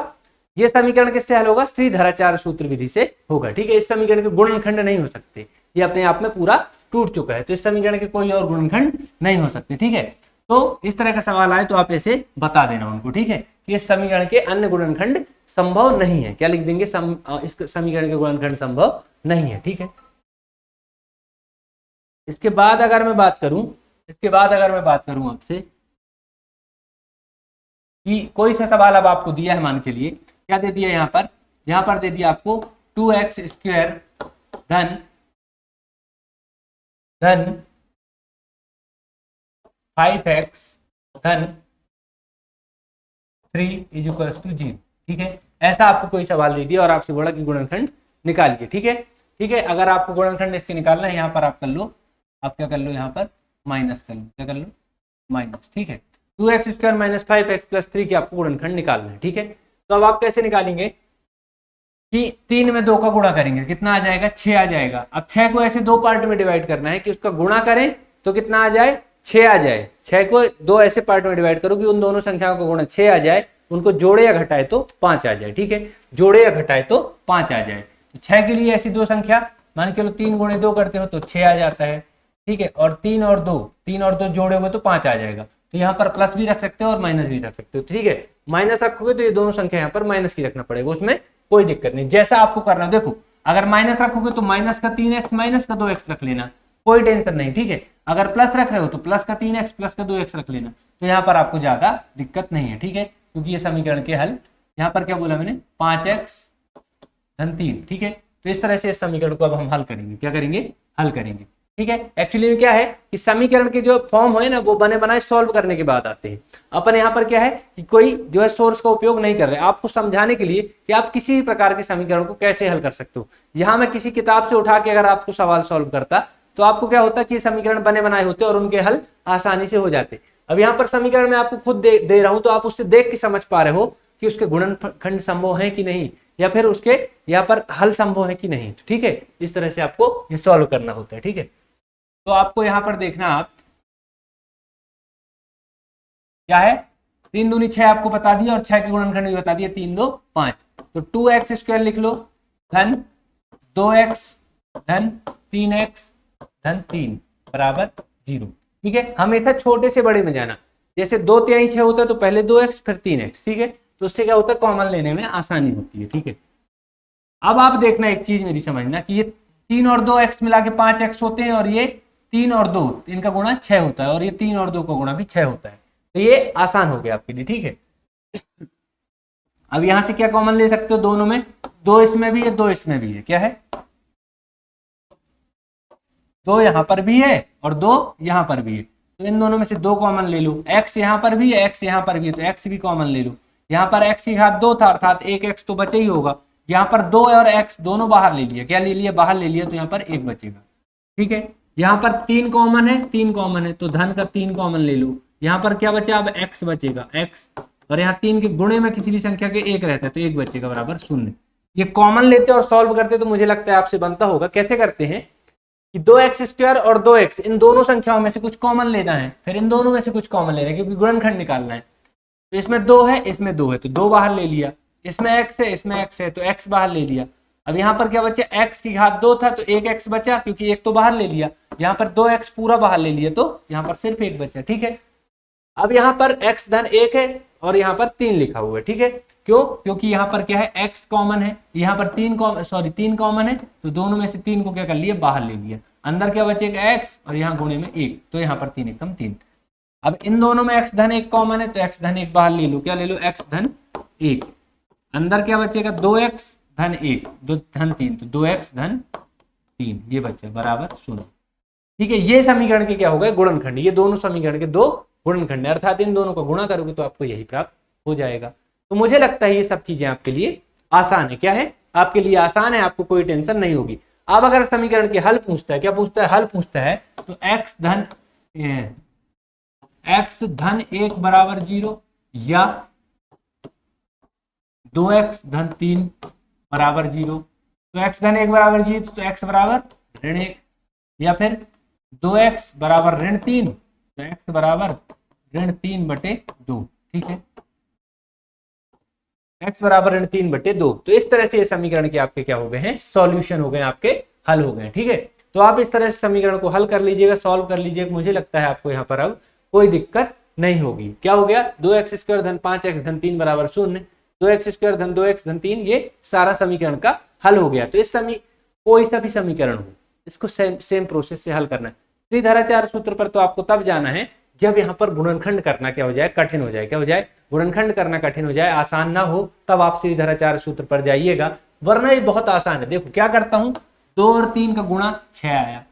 ये समीकरण किससे हल होगा, श्रीधराचार्य सूत्र विधि से होगा, ठीक है। इस समीकरण के गुणनखंड नहीं हो सकते, ये अपने आप में पूरा टूट चुका है, तो इस समीकरण के कोई और गुणनखंड नहीं हो सकते, ठीक है। तो इस तरह का सवाल आए तो आप ऐसे बता देना उनको, ठीक है, कि इस समीकरण के अन्य गुणनखंड संभव नहीं है, क्या लिख देंगे, इस समीकरण के गुणनखंड संभव नहीं है, ठीक है। इसके बाद अगर मैं बात करूं आपसे कि कोई सा सवाल अब आपको दिया है, मान चलिए क्या दे दिया यहाँ पर यहाँ पर दे दिया आपको 2x स्क्वायर धन 5x धन 3 इज इक्वल टू 0। ठीक है, ऐसा आपको कोई सवाल दे दिया और आपसे बोला कि गुणनखंड निकालिए। ठीक है, ठीक है, अगर आपको गुणनखंड इसके निकालना है, यहाँ पर आप कर लो, आप क्या कर लो, यहाँ पर माइनस कर लो, क्या कर लो, माइनस। ठीक है, 2x square minus 5x plus 3 की आपको गुणनखंड निकालना है। ठीक है, तो अब आप कैसे निकालेंगे कि 3 में 2 का गुणा करेंगे, कितना आ जाएगा, 6 आ जाएगा। अब 6 को ऐसे दो पार्ट में डिवाइड करना है कि उसका गुणा करें तो कितना आ जाए, 6 आ जाए। 6 को दो ऐसे पार्ट में डिवाइड करो कि उन दोनों संख्याओं का गुणा 6 आ जाए, उनको जोड़े या घटाए तो 5 आ जाए। ठीक है, जोड़े या घटाए तो 5 आ जाए। तो 6 के लिए ऐसी दो संख्या, मान के चलो 3 गुणे 2 करते हो तो 6 आ जाता है। ठीक है, और 3 और 2 जोड़ोगे तो 5 आ जाएगा। तो यहाँ पर प्लस भी रख सकते हो और माइनस भी रख सकते हो। ठीक है, माइनस रखोगे तो ये दोनों संख्या यहाँ पर माइनस की रखना पड़ेगा, उसमें कोई दिक्कत नहीं, जैसा आपको करना। देखो, अगर माइनस रखोगे तो माइनस का 3x माइनस का 2x रख लेना, कोई टेंशन नहीं। ठीक है, अगर प्लस रख रहे हो तो प्लस का 3x प्लस का 2x रख लेना, तो यहाँ पर आपको ज्यादा दिक्कत नहीं है। ठीक है, क्योंकि ये समीकरण के हल, यहाँ पर क्या बोला मैंने, 5x धन 3। ठीक है, तो इस तरह से इस समीकरण को अब हम हल करेंगे, क्या करेंगे, हल करेंगे। ठीक है, एक्चुअली में क्या है कि समीकरण के जो फॉर्म है ना, वो बने बनाए सॉल्व करने के बाद आते हैं। अपन यहाँ पर क्या है कि कोई जो है सोर्स का उपयोग नहीं कर रहे, आपको समझाने के लिए कि आप किसी भी प्रकार के समीकरण को कैसे हल कर सकते हो। यहाँ मैं किसी किताब से उठा के अगर आपको सवाल सॉल्व करता तो आपको क्या होता कि समीकरण बने बनाए होते और उनके हल आसानी से हो जाते। अब यहाँ पर समीकरण में आपको खुद दे रहा हूं, तो आप उससे देख के समझ पा रहे हो कि उसके गुणनखंड संभव है कि नहीं, या फिर उसके यहाँ पर हल संभव है कि नहीं। ठीक है, इस तरह से आपको ये सॉल्व करना होता है। ठीक है, तो आपको यहां पर देखना, आप क्या है, 3 दूनी 6 आपको बता दिया और 6 के गुणनखंड भी बता दिया, 3 2 5। तो 2x स्क्वायर लिख लो धन 2x धन 3x धन 3 बराबर 0। ठीक है, हमेशा छोटे से बड़े में जाना, जैसे 2 तिहाई 6 होता है तो पहले 2x फिर 3x। ठीक है, तो उससे क्या होता है, कॉमन लेने में आसानी होती है। ठीक है, अब आप देखना एक चीज मेरी समझना कि ये 3 और 2x मिला के 5x होते हैं, और ये 3 और 2 इनका गुणा 6 होता है, और ये 3 और 2 का गुणा भी 6 होता है। तो ये आसान हो गया आपके लिए। ठीक है, अब यहां से क्या कॉमन ले सकते हो, दोनों में 2 इसमें भी है 2 इसमें भी है, क्या है, 2 यहां पर भी है और 2 यहां पर भी है, तो इन दोनों में से 2 कॉमन ले लो। x यहां पर भी है, x यहां पर भी है, तो x भी कॉमन ले लो। यहाँ पर x की घात 2 था, अर्थात एक x तो बचे ही होगा। यहाँ पर 2 और x दोनों बाहर ले लिया, क्या ले लिया, बाहर ले लिया, तो यहाँ पर 1 बचेगा। ठीक है, यहाँ पर 3 कॉमन है, 3 कॉमन है, तो धन का 3 कॉमन ले लो। यहाँ पर क्या बचा, अब x बचेगा, x, और यहाँ 3 के गुणे में किसी भी संख्या के 1 रहता है, तो 1 बचेगा बराबर 0। ये कॉमन लेते और सॉल्व करते तो मुझे लगता है आपसे बनता होगा। कैसे करते हैं कि 2x स्क्वायर और 2x, इन दोनों संख्याओं में से कुछ कॉमन लेना है, फिर इन दोनों में से कुछ कॉमन लेना है, क्योंकि गुणनखंड निकालना है। तो इसमें 2 है, इसमें 2 है, तो 2 बाहर ले लिया, इसमें x है, इसमें x है, तो x बाहर ले लिया। अब यहाँ पर क्या बचा, x की घात 2 था तो 1 x बचा, क्योंकि 1 तो बाहर ले लिया। यहाँ पर 2x पूरा बाहर ले लिया, तो यहाँ पर सिर्फ 1 बचा। ठीक है, अब यहाँ पर x धन 1 है और यहाँ पर 3 लिखा हुआ है। ठीक है, क्यों, क्योंकि यहाँ पर क्या है, x कॉमन है, यहाँ पर 3 कॉमन है, तो दोनों में से 3 को क्या कर लिया, बाहर ले लिया। अंदर क्या बचेगा, x, और यहाँ गुणे में 1, तो यहाँ पर 3 एकम 3। अब इन दोनों में x धन 1 कॉमन है, तो x धन 1 बाहर ले लो, क्या ले लो, x धन 1। अंदर क्या बचेगा, 2x धन 1 2 धन 3, तो 2x धन 3 ये बचे बराबर 0। ठीक है, ये समीकरण के क्या हो गए, गुणनखंड। ये दोनों समीकरण के 2 गुणनखंड है, अर्थात इन दोनों को गुणा करोगे तो आपको यही प्राप्त हो जाएगा। तो मुझे लगता है ये सब चीजें आपके लिए आसान है। क्या है, आपके लिए आसान है, आपको कोई टेंशन नहीं होगी। अब अगर समीकरण के हल पूछता है, क्या पूछता है, हल पूछता है, तो x धन 1 बराबर 0 या 2x धन 3 बराबर 0, तो x धन 1 बराबर 0 तो x बराबर ऋण 1, या फिर 2x बराबर ऋण 3 तो x बराबर ऋण 3 बटे 2। ठीक है, x बराबर ऋण 3 बटे 2। तो इस तरह से ये समीकरण के आपके क्या हो गए हैं, सॉल्यूशन हो गए, आपके हल हो गए। ठीक है, तो आप इस तरह से समीकरण को हल कर लीजिएगा, सॉल्व कर लीजिएगा। मुझे लगता है आपको यहाँ पर अब कोई दिक्कत नहीं होगी। क्या हो गया, 2x स्क्वायर धन 5x धन 3 बराबर 0, 2x स्क्वायर धन 2x धन 3, ये सारा समीकरण का हल हो गया। तो इस कोई सा भी समीकरण हो, इसको सेम प्रोसेस से हल करना है। त्रिधाराचार सूत्र पर तो आपको तब जाना है जब यहाँ पर गुणनखंड करना क्या हो जाए, कठिन हो जाए, क्या हो जाए, गुणनखंड करना कठिन हो जाए, आसान ना हो, तब आप श्रीधराचार्य सूत्र पर जाइएगा, वरना ये बहुत आसान है। देखो क्या करता हूं, 2 और 3 का गुणा 6 आया।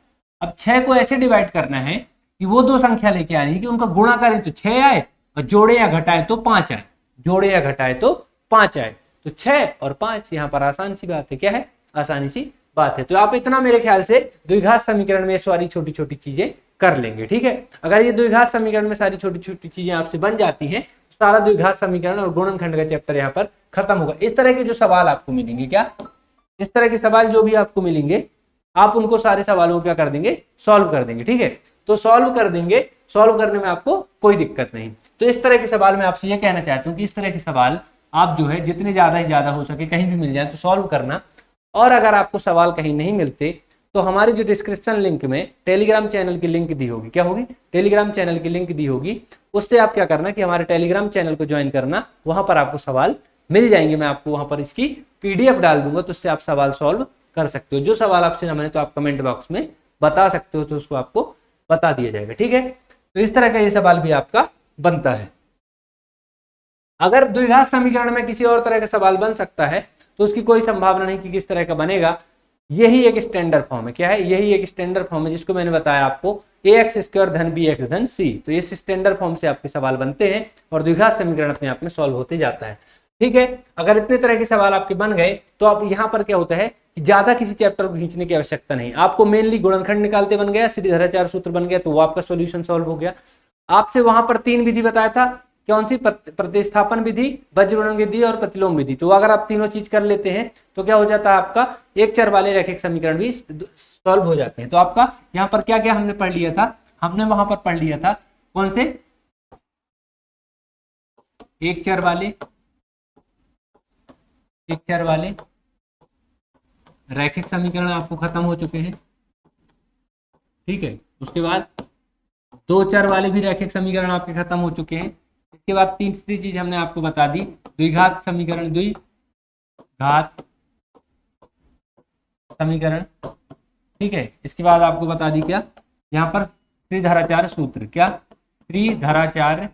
अब 6 को ऐसे डिवाइड करना है कि वो दो संख्या लेके आनी है कि उनका गुणा करें तो 6 आए और जोड़े या घटाए तो 5 आए, जोड़े या घटाए तो 5 आए। तो 6 और 5 यहाँ पर आसान सी बात है, क्या है, आसानी सी बात है। तो आप इतना मेरे ख्याल से द्विघात समीकरण में सारी छोटी छोटी चीजें कर लेंगे, ठीक है। अगर ये द्विघात समीकरण में सारी छोटी छोटी चीजें आपसे बन जाती हैं, सारा द्विघात समीकरण और गुणनखंड का चैप्टर यहाँ पर खत्म होगा। इस तरह के जो सवाल आपको मिलेंगे, क्या, इस तरह के सवाल जो भी आपको मिलेंगे, आप उनको सारे सवालों को क्या कर देंगे, सॉल्व कर देंगे, ठीक है। तो सॉल्व कर देंगे, सॉल्व करने में आपको कोई दिक्कत नहीं। तो इस तरह के सवाल मैं आपसे ये कहना चाहता हूँ कि इस तरह के सवाल आप जो है जितने ज्यादा ही ज्यादा हो सके कहीं भी मिल जाए तो सॉल्व करना। और अगर आपको सवाल कहीं नहीं मिलते तो हमारे जो डिस्क्रिप्शन लिंक में टेलीग्राम चैनल की लिंक दी होगी, क्या होगी, टेलीग्राम चैनल की लिंक दी होगी, उससे आप क्या करना कि हमारे टेलीग्राम चैनल को ज्वाइन करना, वहां पर आपको सवाल मिल जाएंगे। मैं आपको वहां पर इसकी PDF डाल दूंगा, तो उससे आप सवाल सॉल्व कर सकते हो। जो सवाल आपसे ना बने तो आप कमेंट बॉक्स में बता सकते हो, तो उसको आपको बता दिया जाएगा, ठीक है। तो इस तरह का ये सवाल भी आपका बनता है। अगर द्विघात समीकरण में किसी और तरह का सवाल बन सकता है तो उसकी कोई संभावना नहीं कि किस तरह का बनेगा। यही एक स्टैंडर्ड फॉर्म है, क्या है, यही एक स्टैंडर्ड फॉर्म है जिसको मैंने बताया आपको, ax² धन bx धन c। तो इस स्टैंडर्ड फॉर्म से आपके सवाल बनते हैं और द्विघात समीकरण अपने आप में सॉल्व होते जाता है, ठीक है। अगर इतने तरह के सवाल आपके बन गए तो आप यहाँ पर क्या होता है कि ज्यादा किसी चैप्टर को खींचने की आवश्यकता नहीं, आपको मेनली गुणनखंड निकालते बन गया, श्रीधराचार्य सूत्र बन गया, तो वो आपका सोल्यूशन सॉल्व हो गया। आपसे वहां पर 3 विधि बताया था, कौन सी, प्रतिस्थापन विधि, वज्रगुणन विधि और प्रतिलोम विधि। तो अगर आप तीनों चीज कर लेते हैं तो क्या हो जाता है, आपका एक चर वाले रैखिक समीकरण भी सॉल्व हो जाते हैं। तो आपका यहाँ पर क्या क्या हमने पढ़ लिया था, हमने वहां पर पढ़ लिया था कौन से, एक चर वाले रैखिक समीकरण आपको खत्म हो चुके हैं, ठीक है। उसके बाद 2 चर वाले भी रैखिक समीकरण आपके खत्म हो चुके हैं। इसके बाद तीसरी चीज हमने आपको बता दी, द्विघात समीकरण, ठीक है। इसके बाद आपको बता दी क्या, यहाँ पर श्रीधराचार्य सूत्र, क्या, श्रीधराचार्य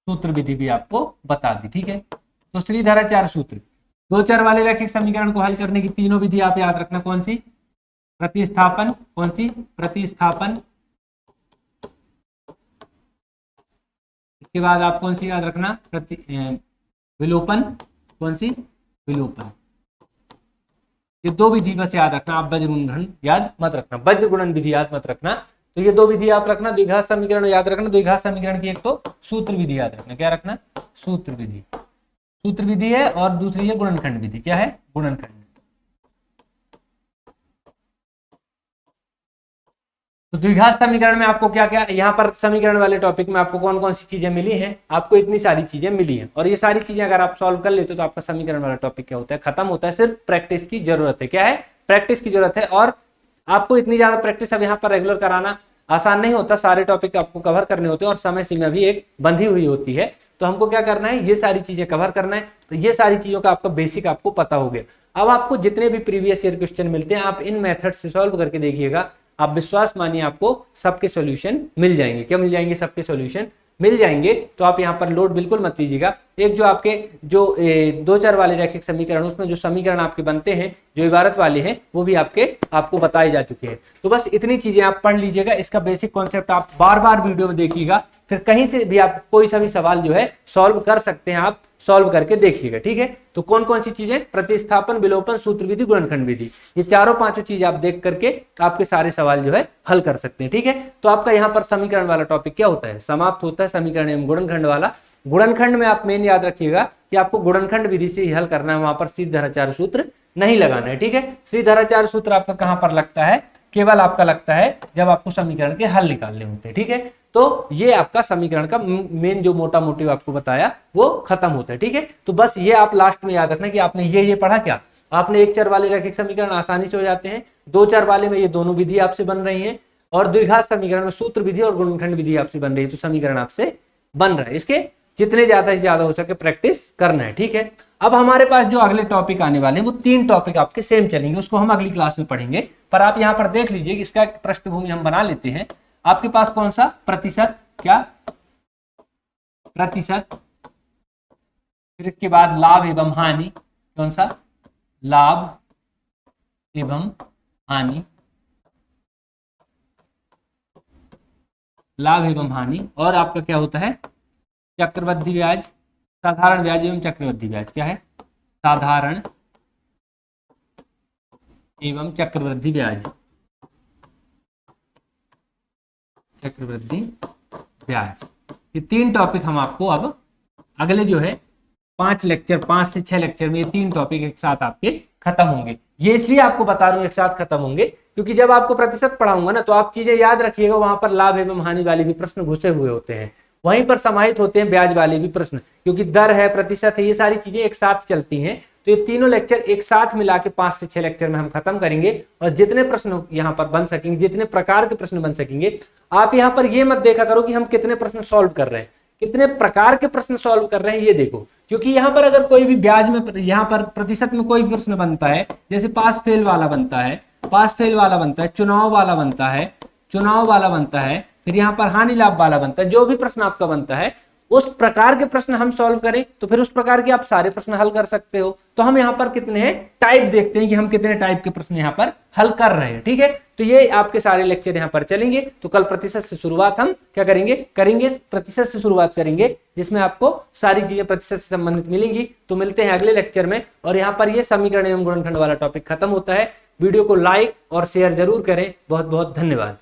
सूत्र विधि भी आपको बता दी, ठीक है। तो श्रीधराचार्य सूत्र, 2 चर वाले रैखिक समीकरण को हल करने की तीनों विधि आप याद रखना, कौन सी, प्रतिस्थापन, कौन सी, प्रतिस्थापन। इसके बाद आप कौन सी याद रखना, विलोपन, कौन सी, विलोपन। ये 2 विधि बस याद रखना, आप वज्रगुणन याद मत रखना, वज्रगुणन विधि याद मत रखना। तो ये 2 विधि आप रखना, द्विघात समीकरण याद रखना, द्विघात समीकरण की एक तो सूत्र विधि याद रखना, क्या रखना, सूत्र विधि, सूत्र विधि है, और दूसरी है गुणनखंड विधि, क्या है, गुणनखंड। तो द्विघात समीकरण में आपको क्या क्या, यहाँ पर समीकरण वाले टॉपिक में आपको कौन कौन सी चीजें मिली हैं, आपको इतनी सारी चीजें मिली हैं, और ये सारी चीजें अगर आप सॉल्व कर लेते हो तो आपका समीकरण वाला टॉपिक क्या होता है, खत्म होता है। सिर्फ प्रैक्टिस की जरूरत है, क्या है, प्रैक्टिस की जरूरत है। और आपको इतनी ज्यादा प्रैक्टिस अब यहाँ पर रेगुलर कराना आसान नहीं होता, सारे टॉपिक आपको कवर करने होते हैं और समय सीमा भी एक बंधी हुई होती है। तो हमको क्या करना है, ये सारी चीजें कवर करना है। तो ये सारी चीजों का आपका बेसिक आपको पता हो गया। अब आपको जितने भी प्रीवियस ईयर क्वेश्चन मिलते हैं आप इन मेथड से सॉल्व करके देखिएगा, आप विश्वास मानिए आपको सबके सॉल्यूशन मिल जाएंगे। क्या मिल जाएंगे, सबके सॉल्यूशन मिल जाएंगे। तो आप यहाँ पर लोड बिल्कुल मत लीजिएगा। एक जो आपके जो 2 चर वाले रैखिक समीकरण, उसमें जो समीकरण आपके बनते हैं जो इबारत वाले हैं वो भी आपको बताए जा चुके हैं। तो बस इतनी चीजें आप पढ़ लीजिएगा, इसका बेसिक कॉन्सेप्ट आप बार बार वीडियो में देखिएगा, फिर कहीं से भी आप कोई सा भी सवाल जो है सॉल्व कर सकते हैं, आप सॉल्व करके देखिएगा, ठीक है। तो कौन कौन सी चीजें, प्रतिस्थापन, विलोपन, सूत्र विधि, गुणनखंड विधि, ये चारों पांचों चीज आप देख करके आपके सारे सवाल जो है हल कर सकते हैं, ठीक है। तो आपका यहाँ पर समीकरण वाला टॉपिक क्या होता है, समाप्त होता है समीकरण एवं गुणनखंड वाला। गुणनखंड में आप मेन याद रखिएगा कि आपको गुणनखंड विधि से ही हल करना है, वहां पर श्रीधराचार्य सूत्र नहीं लगाना है, ठीक है। श्रीधराचार्य सूत्र आपका कहां पर लगता है, केवल आपका लगता है जब आपको समीकरण के हल निकालने होते हैं, ठीक है। तो ये आपका समीकरण का मेन जो मोटा मोटिव आपको बताया वो खत्म होता है, ठीक है। तो बस ये आप लास्ट में याद रखना कि आपने ये पढ़ा, क्या आपने एक चर वाले रैखिक समीकरण आसानी से हो जाते हैं, 2 चर वाले में ये दोनों विधि आपसे बन रही है, और द्विघात समीकरण में सूत्र विधि और गुणनखंड विधि आपसे बन रही है, तो समीकरण आपसे बन रहा है। इसके जितने ज्यादा से ज्यादा हो सके प्रैक्टिस करना है, ठीक है। अब हमारे पास जो अगले टॉपिक आने वाले हैं वो 3 टॉपिक आपके सेम चलेंगे, उसको हम अगली क्लास में पढ़ेंगे। पर आप यहाँ पर देख लीजिए कि इसका पृष्ठभूमि हम बना लेते हैं। आपके पास कौन सा प्रतिशत, क्या प्रतिशत, फिर इसके बाद लाभ एवं हानि, कौन सा लाभ एवं हानि, लाभ एवं हानि, और आपका क्या होता है चक्रवृद्धि ब्याज, साधारण ब्याज एवं चक्रवृद्धि ब्याज। क्या है साधारण एवं चक्रवृद्धि ब्याज, चक्रवृद्धि ब्याज। ये 3 टॉपिक हम आपको अब अगले जो है 5 लेक्चर, 5 से 6 लेक्चर में ये 3 टॉपिक एक साथ आपके खत्म होंगे। ये इसलिए आपको बता रहा हूं एक साथ खत्म होंगे क्योंकि जब आपको प्रतिशत पढ़ाऊंगा ना तो आप चीजें याद रखिएगा, वहां पर लाभ एवं हानि वाले भी प्रश्न घुसे हुए होते हैं, वहीं पर समाहित होते हैं ब्याज वाले भी प्रश्न, क्योंकि दर है, प्रतिशत है, ये सारी चीजें एक साथ चलती हैं। तो ये तीनों लेक्चर एक साथ मिला के 5 से 6 लेक्चर में हम खत्म करेंगे और जितने प्रश्न यहाँ पर बन सकेंगे, जितने प्रकार के प्रश्न बन सकेंगे, आप यहाँ पर ये मत देखा करो कि हम कितने प्रश्न सॉल्व कर रहे हैं, कितने प्रकार के प्रश्न सॉल्व कर रहे हैं ये देखो। क्योंकि यहाँ पर अगर कोई भी ब्याज में, यहाँ पर प्रतिशत में कोई भी प्रश्न बनता है, जैसे पास फेल वाला बनता है, पास फेल वाला बनता है, चुनाव वाला बनता है, चुनाव वाला बनता है, फिर यहाँ पर हानि लाभ वाला बनता है, जो भी प्रश्न आपका बनता है उस प्रकार के प्रश्न हम सॉल्व करें तो फिर उस प्रकार के आप सारे प्रश्न हल कर सकते हो। तो हम यहाँ पर कितने हैं टाइप देखते हैं कि हम कितने टाइप के प्रश्न यहाँ पर हल कर रहे हैं, ठीक है। तो ये आपके सारे लेक्चर यहाँ पर चलेंगे। तो कल प्रतिशत से शुरुआत हम क्या करेंगे, प्रतिशत से शुरुआत करेंगे, जिसमें आपको सारी चीजें प्रतिशत से संबंधित मिलेंगी। तो मिलते हैं अगले लेक्चर में, और यहाँ पर ये समीकरण एवं गुणनखंड वाला टॉपिक खत्म होता है। वीडियो को लाइक और शेयर जरूर करें। बहुत बहुत धन्यवाद।